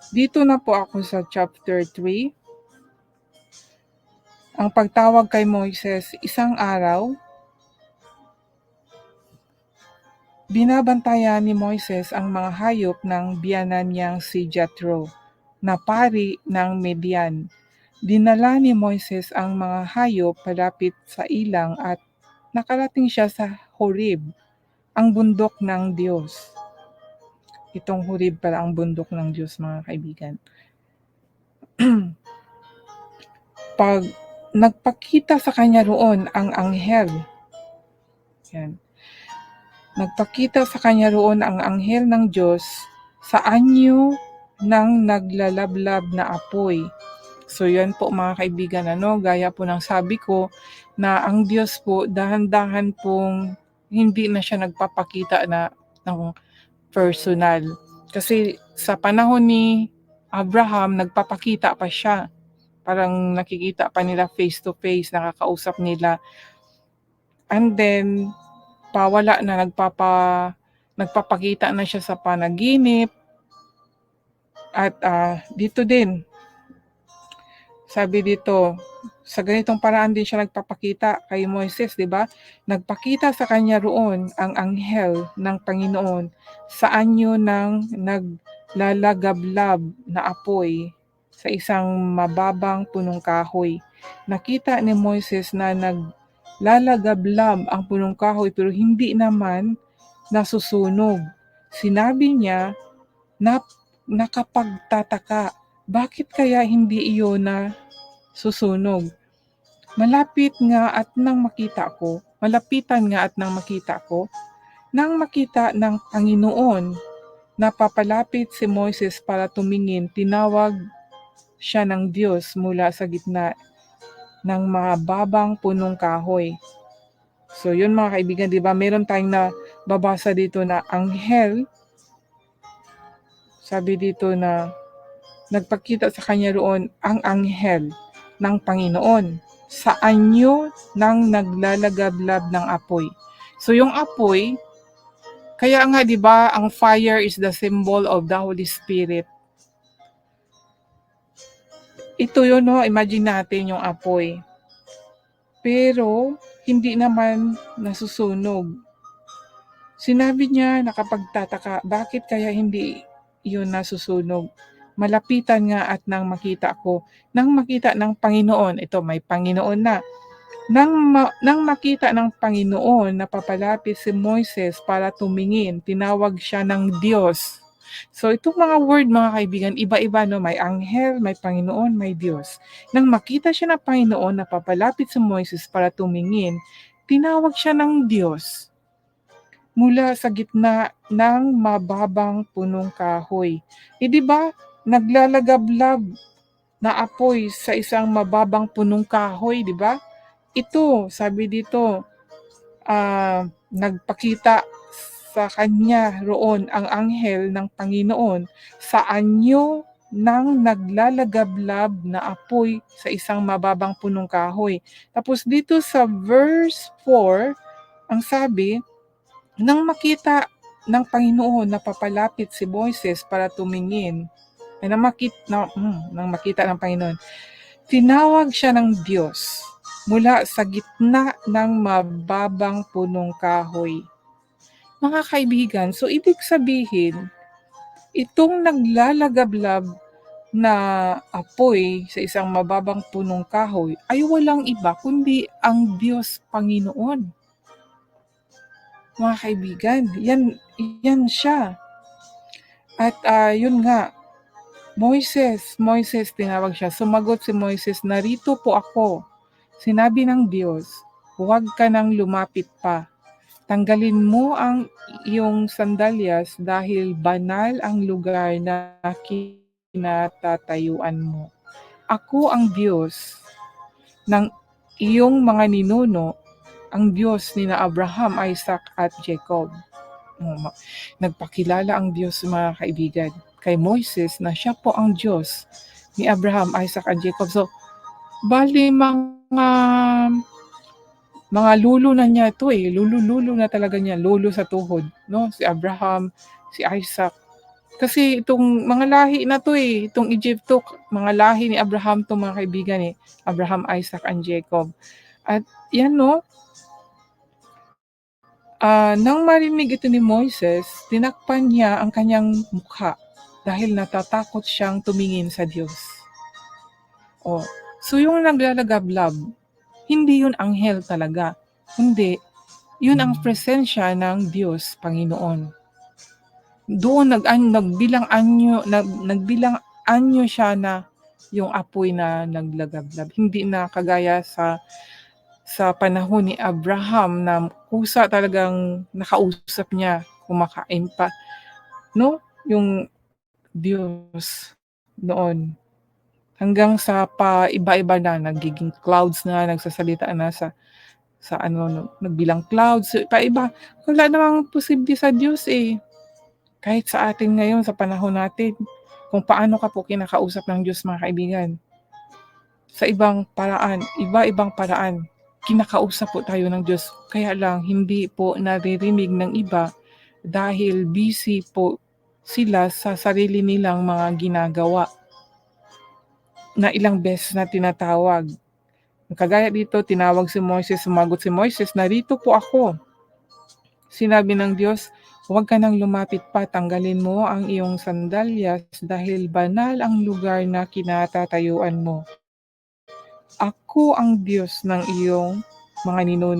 Dito na po ako sa chapter 3. Ang pagtawag kay Moises, isang araw, binabantayan ni Moises ang mga hayop ng biyanan niyang si Jethro, na pari ng Midian. Dinala ni Moises ang mga hayop palapit sa ilang at nakarating siya sa Horeb, ang bundok ng Diyos. Itong Horeb pala ang bundok ng Diyos, mga kaibigan. Pag nagpakita sa kanya roon ang anghel, yan, nagpakita sa kanya roon ang anghel ng Diyos sa anyo ng naglalablab na apoy. So yan po mga kaibigan, gaya po ng sabi ko na ang Diyos po dahan-dahan pong hindi na siya nagpapakita na ng personal. Kasi sa panahon ni Abraham, nagpapakita pa siya. Parang nakikita pa nila face to face, nakakausap nila. And then, pawala na, nagpapakita na siya sa panaginip. At dito din, sabi dito, sa ganitong paraan din siya nagpapakita kay Moises, di ba? Nagpakita sa kanya roon ang anghel ng Panginoon sa anyo ng naglalagablab na apoy sa isang mababang punong kahoy. Nakita ni Moises na naglalagablab ang punong kahoy pero hindi naman nasusunog. Sinabi niya na nakapagtataka, bakit kaya hindi iyon na susunog? Malapitan nga at nang makita ko, nang makita ng Panginoon na papalapit si Moises para tumingin, tinawag siya ng Diyos mula sa gitna ng mababang punong kahoy. So yun mga kaibigan, di ba? Meron tayong nababasa dito na anghel. Sabi dito na nagpakita sa kanya roon ang anghel ng Panginoon sa anyo ng naglalagablab ng apoy. So yung apoy, kaya nga 'di ba, ang fire is the symbol of the Holy Spirit. Ito yun, no, imagine natin yung apoy. Pero hindi naman nasusunog. Sinabi niya, nakapagtataka, bakit kaya hindi yun nasusunog? Malapitan nga at nang makita ng Panginoon, ito may Panginoon na, nang makita ng Panginoon na papalapit si Moises para tumingin, tinawag siya ng Diyos. So itong mga word mga kaibigan, iba-iba, no? May anghel, may Panginoon, may Diyos. Nang makita siya ng Panginoon na papalapit si Moises para tumingin, tinawag siya ng Diyos mula sa gitna ng mababang punong kahoy. Di ba, naglalagablab na apoy sa isang mababang punong kahoy, di ba? Ito, sabi dito, nagpakita sa kanya roon ang anghel ng Panginoon sa anyo ng naglalagablab na apoy sa isang mababang punong kahoy. Tapos dito sa verse 4, ang sabi, nang makita ng Panginoon na papalapit si Moises para tumingin, nang makita ng Panginoon, tinawag siya ng Diyos mula sa gitna ng mababang punong kahoy. Mga kaibigan, so ibig sabihin, itong naglalagablab na apoy sa isang mababang punong kahoy ay walang iba kundi ang Diyos Panginoon. Mga kaibigan, yan siya. At yun nga, Moises, tinawag siya. Sumagot si Moises, narito po ako. Sinabi ng Diyos, huwag ka nang lumapit pa. Tanggalin mo ang iyong sandalyas dahil banal ang lugar na kinatatayuan mo. Ako ang Diyos ng iyong mga ninuno, ang Diyos ni na Abraham, Isaac at Jacob. Nagpakilala ang Diyos, mga kaibigan, kay Moises na siya po ang Diyos ni Abraham, Isaac at Jacob. So, bali mga lulo na niya ito, lulo na talaga niya, lulo sa tuhod, no? Si Abraham, si Isaac, Kasi itong mga lahi na 'to, itong Egypto, mga lahi ni Abraham 'to mga kaibigan, Abraham, Isaac, and Jacob. At 'yan 'no, nang marinig ito ni Moises, tinakpan niya ang kanyang mukha dahil natatakot siyang tumingin sa Diyos. Oh, so yung naglalagablab, hindi yun anghel talaga, kundi yun ang presensya ng Diyos Panginoon. Doon nagbilang anyo siya na yung apoy na naglagablab. Hindi na kagaya sa panahon ni Abraham na kusa talagang nakausap niya, kumakain pa 'no, yung Diyos noon. Hanggang sa paiba-iba na, nagiging clouds na, nagsasalita na sa ano 'no, nagbilang clouds, paiba. Wala namang posible sa Diyos, Kahit sa atin ngayon, sa panahon natin, kung paano ka po kinakausap ng Diyos mga kaibigan, sa ibang paraan, iba-ibang paraan, kinakausap po tayo ng Diyos. Kaya lang hindi po naririnig ng iba dahil busy po sila sa sarili nilang mga ginagawa na ilang beses na tinatawag. Kagaya dito, tinawag si Moises, sumagot si Moises, "Narito po ako." Sinabi ng Diyos, "Huwag ka nang lumapit pa, tanggalin mo ang iyong sandalyas dahil banal ang lugar na kinatatayuan mo. Ako ang Diyos ng iyong mga ninuno